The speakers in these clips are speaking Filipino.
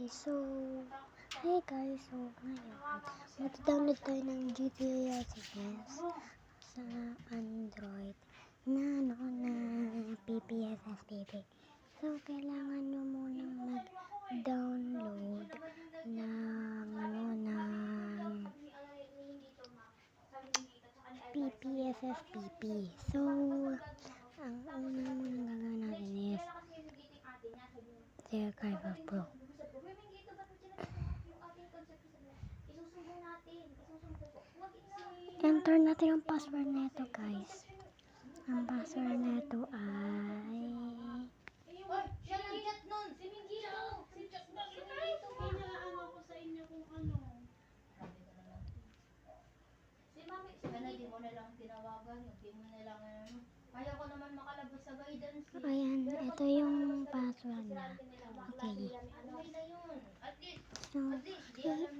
So, hey guys, so ngayon, mag-download tayo ng GTA 6 sa Android na PPSSPP. So, kailangan nyo munang mag-download ng PPSSPP. So, ang una munang gagawin natin is Archive Pro. Enter natin ang password nito, guys. Ang password nito ay ayan, ito yung password na. Okay. So, kailangan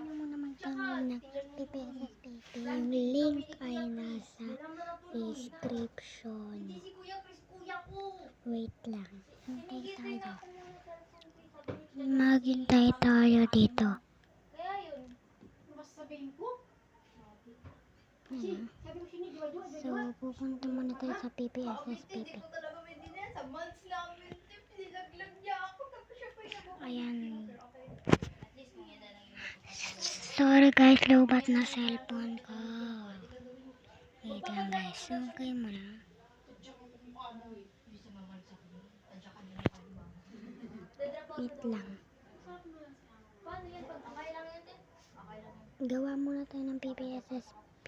nyo muna mag-download ng PPSSPP. Yung link ay nasa description. Wait lang. Maghintay tayo dito. So, pupunta muna tayo sa PPSSPP. Ayan. Sorry guys, lobat na cellphone ko. Wait lang guys. So, kayo muna. Wait lang. Gawa muna tayo ng PPSSPP.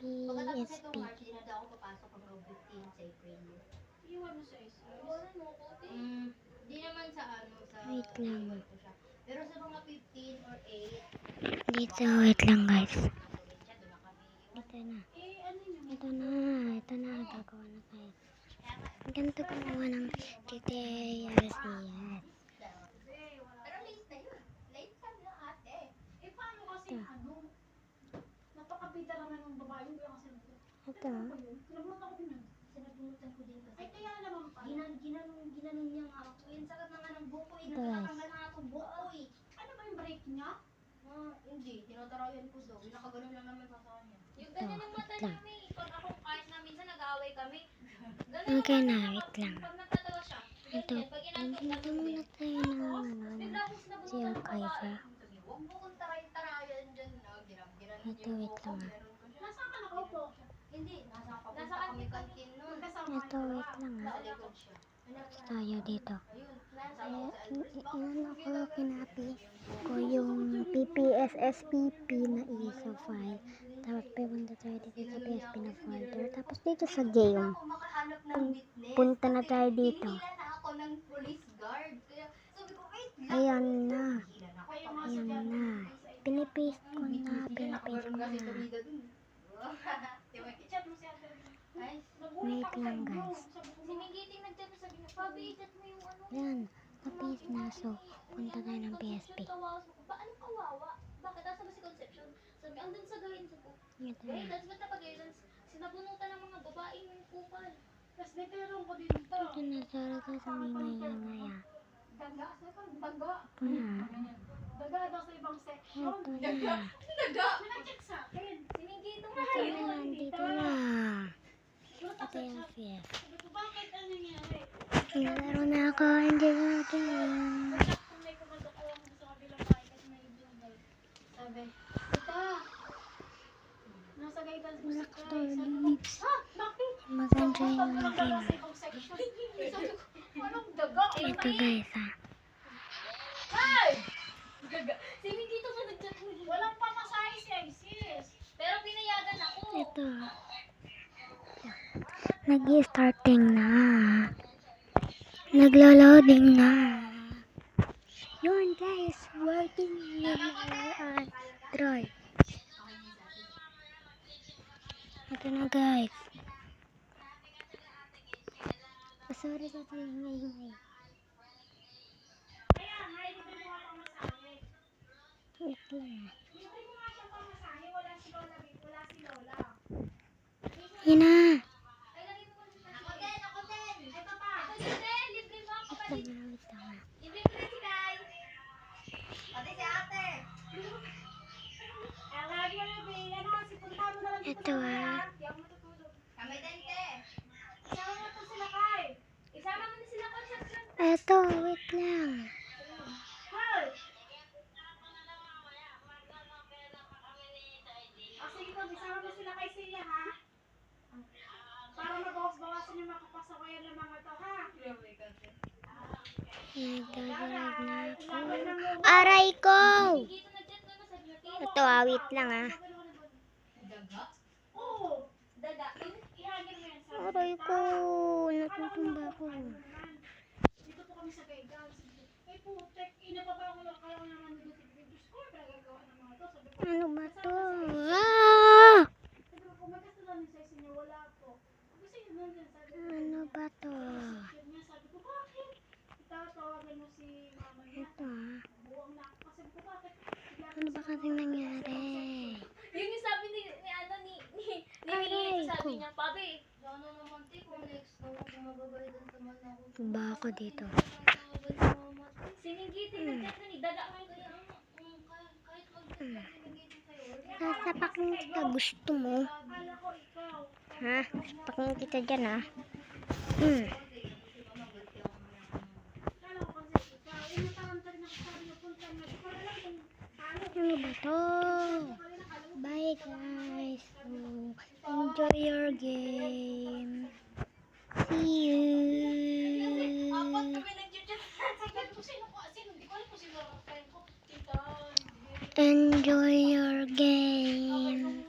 Wait lang. Pero sa mga 15 or 8, Dito, wait lang guys. Ito na. Ito na. Gagawa na tayo. Ganito gumawa ng GTA RCS. pero late na yun. Late sabi ng ate. Paano kasi napakabita naman ng babae yung kaya kasi Ito. sinabunutan ko din yun. Sinabunutan ko din kasi. Ay kaya naman pa. Ginanon niya nga ako. Yan sakit na nga ng buko. Nakatanggal na nga akong buko eh. Ano ba yung break niya? Hindi. Tinatarayan ko daw. Nakaganon lang naman sa kanya. Yung ganyan yung mata namin. Pag ako kahit na minsan nag-aaway kami. Okay na, wait lang. Pag nagtatawa siya. Ito. Dito muna tayo si Archiver. Huwag mo kong tarayan dyan na. Ito, wait lang ah. Nasaan ka nakaupo? Hindi. Nasa kami kantin nun. Ito, wait lang ah. Tayo dito. Iyan ako, kinapi ko yung PPSSPP na ISO file. Tapos pupunta tayo dito sa PSP na folder. Tapos dito sa game. Punta na tayo dito. Ayan na. Ayan na. Pinipaste ko na. Wait lang guys. Ayan. Papaste na. So, punta tayo ng PSP. Anong kawawa? Bakit? Asa ba si Conception? Sabi, andun sa gahin sa book. Guidance, ba't napag-guidance? Sinabunutan ng mga babaeng kupal. Tapos nagkaroon ko dito. Ito na, sorry ka sa ngaya. Daga? Saan ka? Daga? Daga daw sa ibang section. Ito na. Daga? Pinag-check sa akin. Sinigito nga Ito na, dito na. Ito yung PS. Sabi ko, bakit? Ano nangyari? Naglaro na ako. Hindi natin. May kumando ko sa kabilang bahay kasi may jungle. Sabi, Tita, nasa guidance mo si Chris. Bakit? Maganda yung Daga sa ibang section. Sabi ko, anong daga? Ito guys ah. Ay! Daga. Sinigito sa nagchat mo. Walang pamasahe si Isis. Pero pinayagan ako. Ito. Nag-starting na. Naglo-loading na. Yun guys. Working yung Android. Ito na guys. Sorry sa ingay. Kaya nga, hindi mo nga pamasahe. Wait lang. Libre mo nga siyang pamasahe. Wala si Lola. Wala si Lola. Yan na. Ako din. Ay, papa. Ako din. Libre mo ako. Ito na. Wait lang ah. Libre mo na si Kai. Ito ah. Kamay dente. Isama mo to sila kay. Isama mo na sila kay sa chat. Ito, wait lang. Hoy! O sige po, isama mo sila kay Sia ha. Para mabawas-bawasan yung makapasawayan ng mga to ha. Nagdadrag na ako. Aray ko! Dito nag-chat ko na sa Ito ah, wait lang ah. Daga? Oo. Daga. Ihagin mo yan sa Aray ko! Natutumba ko. Dito po kami sa Gaygan. Ay putek, inapaba ko lang kaya ko naman dito. Diyos ko, pinagagawa ng mga to. Sabi ko, Ano ba to? Ah! sabi ko, kung magkasalanan sa inyo, wala po. Kasi yun lang din, sabi ko. Ano ba to? Yun nga, sabi ko, bakit? Itatawagan mo si mama niya. Ito ah. Buwang na ako. Sabi ko, bakit? Ano ba kasing nangyari? Yun yung sabi ni ano ni Aray Mimi, sabi ko. niya, Pabi, Sana naman, te, kung next na ako magabayad sa man ako. Ba ako dito? sinigitin na dyan ni Daga man ko yan. Kahit mag-sinigit sa'yo. Sasapakin kita. Gusto mo? Akala ko ikaw. Ha? Sapakin kita dyan ah. Akala ko kasi ikaw. Inatakan ka rin ako sabi na punta na. Di ko alam kung paano. Ano ba to? Bye guys. So, enjoy your game. See you. Apat kami nag-chat. Sabi ko, sino ko? Sino? Di ko alam kung sino ang friend ko. Tita. Enjoy your game.